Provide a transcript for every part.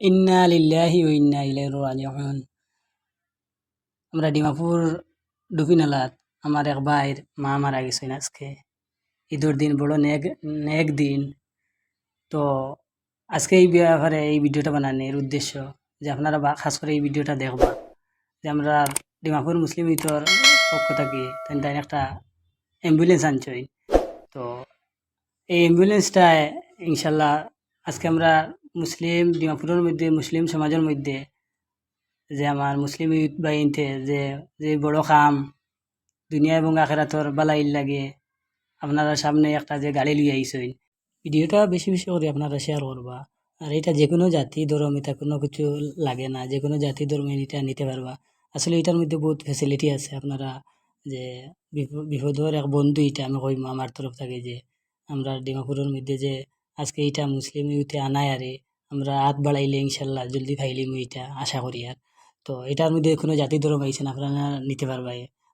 ইন্না লিল্লাহি ওয়া ইন্না ইলাইহি রাজিউন। আমরা ডিমাপুর ডুফিনালাত আমার এক ভাইয়ের মা মারা গেছেন আজকে। ঈদের দিন বড় নেক নেক দিন। তো আজকে এই ব্যাপারে এই ভিডিওটা বানানোর উদ্দেশ্য যে আপনারা খাস করে এই ভিডিওটা দেখবা যে আমরা ডিমাপুর মুসলিম ঈদর পক্ষ থাকি তাই একটা অ্যাম্বুলেন্স আনছই। তো এই অ্যাম্বুলেন্সটা ইনশাল্লাহ আজকে আমরা মুসলিম ডিমাপুরের মধ্যে মুসলিম সমাজের মধ্যে যে আমার মুসলিম ইউথ বাহিনীতে যে যে বড় কাম দুনিয়া এবং আখেরাতর বালাইল লাগে আপনারা সামনে একটা যে গাড়ি লিয়ে আইসইন। ভিডিওটা বেশি বেশি করে আপনারা শেয়ার করবা। আর এটা যে কোনো জাতি ধর্ম এটা কোনো কিছু লাগে না, যে কোনো জাতি ধর্ম এটা নিতে পারবা। আসলে এটার মধ্যে বহুত ফ্যাসিলিটি আছে। আপনারা যে বিপদের এক বন্ধু এটা আমি কইম আমার তরফ থেকে যে আমরা ডিমাপুরের মধ্যে যে আজকে এটা মুসলিম ইউথে আনায় আরে আমরা হাত বাড়াইলে ইনশাল্লাহ জলদি ফাইলিম এটা আশা করি। আর তো এটার মধ্যে কোনো জাতি ধর্ম আইসেন আপনারা নিতে পারবা।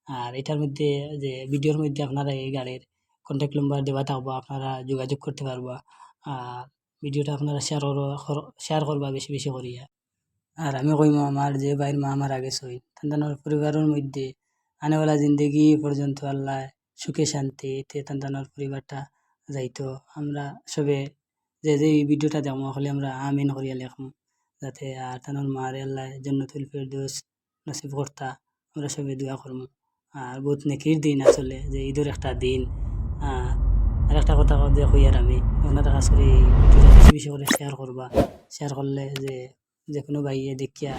আর এটার মধ্যে যে ভিডিওর মধ্যে আপনারা এই গাড়ির কন্ট্যাক্ট নাম্বার দেওয়া থাকবো, আপনারা যোগাযোগ করতে পারবা। আর ভিডিওটা আপনারা শেয়ার করবা বেশি বেশি করিয়া। আর আমি কইমো আমার যে ভাইয়ের মা মারা গেছে তাদের পরিবারের মধ্যে আনেওয়ালা জিন্দগি পর্যন্ত আল্লাহ সুখে শান্তিতে তাদের পরিবারটা যাইতো। আমরা সবে যে যে এই ভিডিওটা দেখবো হলে আমরা আমিন করিয়া লেখম যাতে আর তানোর মারে আল্লাহ জান্নাতুল ফেরদৌস নসিব করতা আমরা সবে দোয়া করবো। আর বহুত নেকির দিন আসলে যে ঈদের একটা দিন। আর একটা কথা যে কই আর আমি আপনারা কাজ করে এই ভিডিওটা বেশি বেশি করে শেয়ার করবা। শেয়ার করলে যে যে কোনো ভাইয়ে দেখিয়া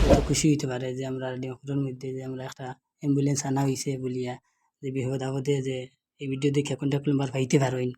হয়তো খুশি হইতে পারে যে আমরা ডিমাপুরের মধ্যে যে আমরা একটা অ্যাম্বুলেন্স আনা হয়েছে বলিয়া, যে বিপদ আপদে যে এই ভিডিও দেখে কন্ট্যাক্ট নাম্বার পাইতে পারেন।